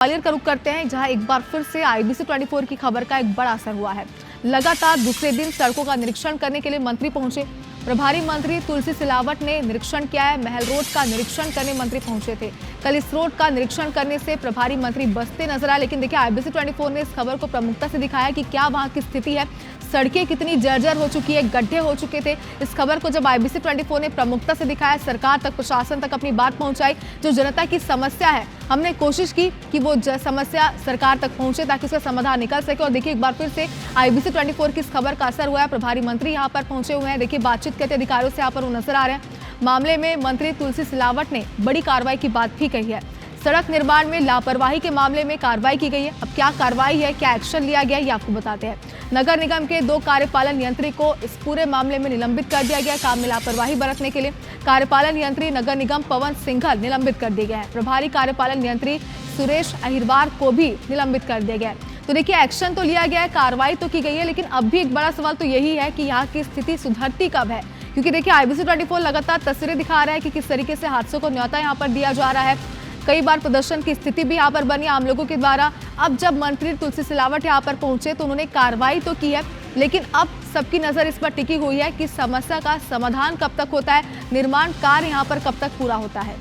ग्वालियर का रुख करते हैं, जहां एक बार फिर से IBC 24 की खबर का एक बड़ा असर हुआ है। लगातार दूसरे दिन सड़कों का निरीक्षण करने के लिए मंत्री पहुंचे। प्रभारी मंत्री तुलसी सिलावट ने निरीक्षण किया है। महल रोड का निरीक्षण करने मंत्री पहुंचे थे। कल इस रोड का निरीक्षण करने से प्रभारी मंत्री बसते नजर आए, लेकिन देखिए IBC 24 ने इस खबर को प्रमुखता से दिखाया कि क्या वहां की स्थिति है, सड़कें कितनी जर्जर हो चुकी है, गड्ढे हो चुके थे। इस खबर को जब IBC 24 ने प्रमुखता से दिखाया, सरकार तक, प्रशासन तक अपनी बात पहुंचाई, जो जनता की समस्या है, हमने कोशिश की कि वो समस्या सरकार तक पहुंचे ताकि उसका समाधान निकल सके। और देखिए एक बार फिर से IBC 24 की इस खबर का असर हुआ है। प्रभारी मंत्री यहाँ पर पहुंचे हुए हैं। देखिए बातचीत करते अधिकारियों से यहाँ पर वो नजर आ रहे हैं। मामले में मंत्री तुलसी सिलावट ने बड़ी कार्रवाई की बात भी कही है। सड़क निर्माण में लापरवाही के मामले में कार्रवाई की गई है। अब क्या कार्रवाई है, क्या एक्शन लिया गया है, ये आपको बताते हैं। नगर निगम के 2 कार्यपालन यंत्री को इस पूरे मामले में निलंबित कर दिया गया है। काम में लापरवाही बरतने के लिए कार्यपालन यंत्री नगर निगम पवन सिंघल निलंबित कर दिए गए हैं। प्रभारी कार्यपालन यंत्री सुरेश अहिरवार को भी निलंबित कर दिया गया है। तो देखिए एक्शन तो लिया गया है, कार्रवाई तो की गई है, लेकिन अब भी एक बड़ा सवाल तो यही है कि यहाँ की स्थिति सुधरती कब है। क्योंकि देखिए IBC 24 लगातार तस्वीरें दिखा रहा है कि किस तरीके से हादसों को न्योता यहाँ पर दिया जा रहा है। कई बार प्रदर्शन की स्थिति भी यहाँ पर बनी आम लोगों के द्वारा। अब जब मंत्री तुलसी सिलावट यहाँ पर पहुंचे तो उन्होंने कार्रवाई तो की है, लेकिन अब सबकी नजर इस पर टिकी हुई है कि समस्या का समाधान कब तक होता है, निर्माण कार्य यहाँ पर कब तक पूरा होता है।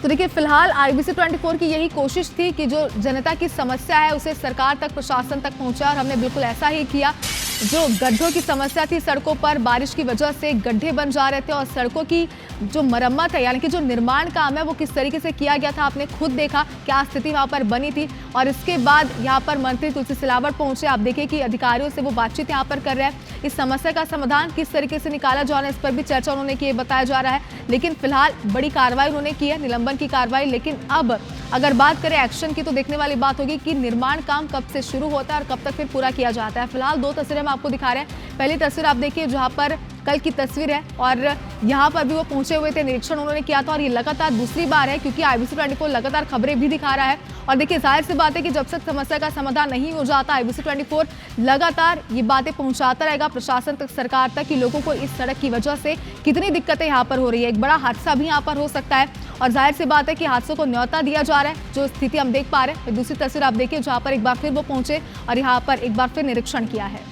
तो देखिए फिलहाल IBC 24 की यही कोशिश थी कि जो जनता की समस्या है उसे सरकार तक, प्रशासन तक पहुंचा, और हमने बिल्कुल ऐसा ही किया। जो गड्ढों की समस्या थी, सड़कों पर बारिश की वजह से गड्ढे बन जा रहे थे, और सड़कों की जो मरम्मत है, यानी कि जो निर्माण काम है, वो किस तरीके से किया गया था, आपने खुद देखा क्या स्थिति वहां पर बनी थी। और इसके बाद यहाँ पर मंत्री तुलसी सिलावट पहुंचे। आप देखिए कि अधिकारियों से वो बातचीत यहाँ पर कर रहे हैं। इस समस्या का समाधान किस तरीके से निकाला जाना है, इस पर भी चर्चा उन्होंने की, बताया जा रहा है। लेकिन फिलहाल बड़ी कार्रवाई उन्होंने की है, निलंबन की कार्रवाई। लेकिन अब अगर बात करें एक्शन की, तो देखने वाली बात होगी कि निर्माण काम कब से शुरू होता है और कब तक फिर पूरा किया जाता है। फिलहाल 2 तस्वीरें हम आपको दिखा रहे हैं। पहली तस्वीर आप देखिए जहां पर कल की तस्वीर है, और यहां पर भी वो पहुंचे हुए थे, निरीक्षण उन्होंने किया था। और ये लगातार दूसरी बार है, क्योंकि IBC 24 लगातार खबरें भी दिखा रहा है। और देखिए जाहिर सी बात है कि जब तक समस्या का समाधान नहीं हो जाता, IBC 24 लगातार ये बातें पहुंचाता रहेगा प्रशासन तक, सरकार तक, कि लोगों को इस सड़क की वजह से कितनी दिक्कतें यहाँ पर हो रही है। एक बड़ा हादसा भी यहाँ पर हो सकता है, और जाहिर सी बात है कि हादसों को न्योता दिया जा रहा है, जो स्थिति हम देख पा रहे हैं। दूसरी तस्वीर आप देखिए जहाँ पर एक बार फिर वो पहुंचे और यहाँ पर एक बार फिर निरीक्षण किया है।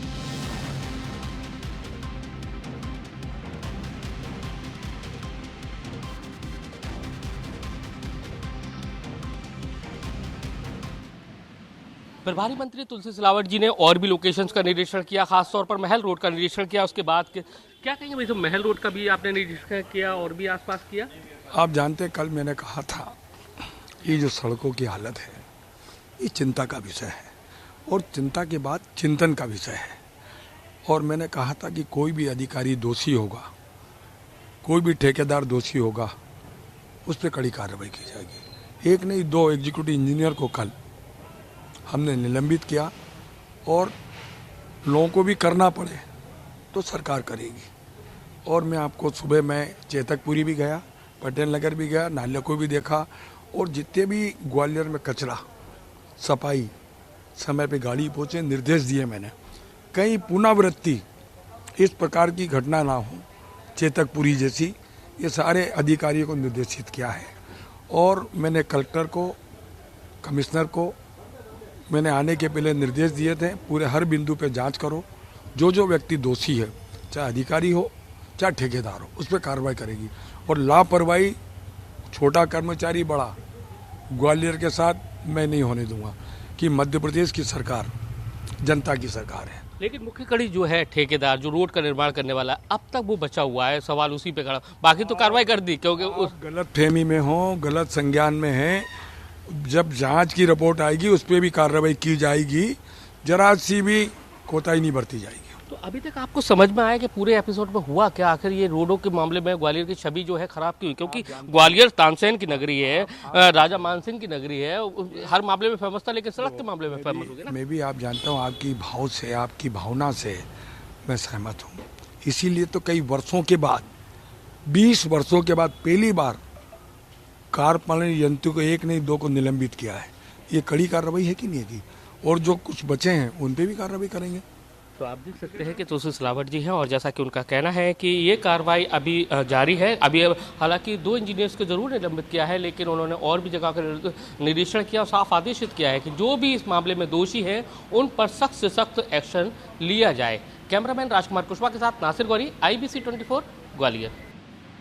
प्रभारी मंत्री तुलसी सिलावट जी ने और भी लोकेशंस का निरीक्षण किया, खासतौर पर महल रोड का निरीक्षण किया। उसके बाद क्या कहेंगे भाई, तो महल रोड का भी आपने निरीक्षण किया और भी आसपास किया? आप जानते हैं कल मैंने कहा था ये जो सड़कों की हालत है ये चिंता का विषय है, और चिंता के बाद चिंतन का विषय है। और मैंने कहा था कि कोई भी अधिकारी दोषी होगा, कोई भी ठेकेदार दोषी होगा, उस पर कड़ी कार्रवाई की जाएगी। 1 नहीं 2 एग्जीक्यूटिव इंजीनियर को कल हमने निलंबित किया, और लोगों को भी करना पड़े तो सरकार करेगी। और मैं आपको सुबह मैं चेतकपुरी भी गया, पटेल नगर भी गया, नाले को भी देखा, और जितने भी ग्वालियर में कचरा सफाई समय पे गाड़ी पहुँचे, निर्देश दिए मैंने, कहीं पुनरावृत्ति इस प्रकार की घटना ना हो, चेतकपुरी जैसी, ये सारे अधिकारियों को निर्देशित किया है। और मैंने कलेक्टर को, कमिश्नर को मैंने आने के पहले निर्देश दिए थे, पूरे हर बिंदु पे जांच करो, जो व्यक्ति दोषी है, चाहे अधिकारी हो चाहे ठेकेदार हो, उस पर कार्रवाई करेगी। और लापरवाही, छोटा कर्मचारी बड़ा, ग्वालियर के साथ मैं नहीं होने दूंगा, कि मध्य प्रदेश की सरकार जनता की सरकार है। लेकिन मुख्य कड़ी जो है ठेकेदार, जो रोड का निर्माण करने वाला, अब तक वो बचा हुआ है, सवाल उसी पे खड़ा। बाकी तो कार्रवाई कर दी, क्योंकि उस गलत फहमी में हो, गलत संज्ञान में है। जब जांच की रिपोर्ट आएगी उस पर भी कार्रवाई की जाएगी, जरा सी भी कोताही नहीं बरती जाएगी। तो अभी तक आपको समझ में आया कि पूरे एपिसोड में हुआ क्या, आखिर ये रोडों के मामले में ग्वालियर की छवि जो है खराब क्यों? क्योंकि ग्वालियर तानसेन की नगरी है, राजा मानसिंह की नगरी है, हर मामले में फेमस था, लेकिन सड़क के मामले में फेमस हो गया ना। मैं भी आप जानता हूँ आपकी भाव से, आपकी भावना से मैं सहमत हूँ। इसीलिए तो कई वर्षों के बाद, 20 वर्षों के बाद पहली बार कार्यपालन यंत्री को 1 नहीं 2 को निलंबित किया है। ये कड़ी कार्रवाई है कि नहीं है? और जो कुछ बचे हैं उन पे भी कार्रवाई करेंगे। तो आप देख सकते हैं कि तुलसी सिलावट जी हैं और जैसा कि उनका कहना है कि ये कार्रवाई अभी जारी है। अभी हालांकि 2 इंजीनियर्स को जरूर निलंबित किया है, लेकिन उन्होंने और भी जगह का निरीक्षण किया और साफ आदेशित किया है कि जो भी इस मामले में दोषी हैं उन पर सख्त से सख्त एक्शन लिया जाए। कैमरामैन राजकुमार कुशवाहा के साथ नासिर गौरी, IBC 24 ग्वालियर।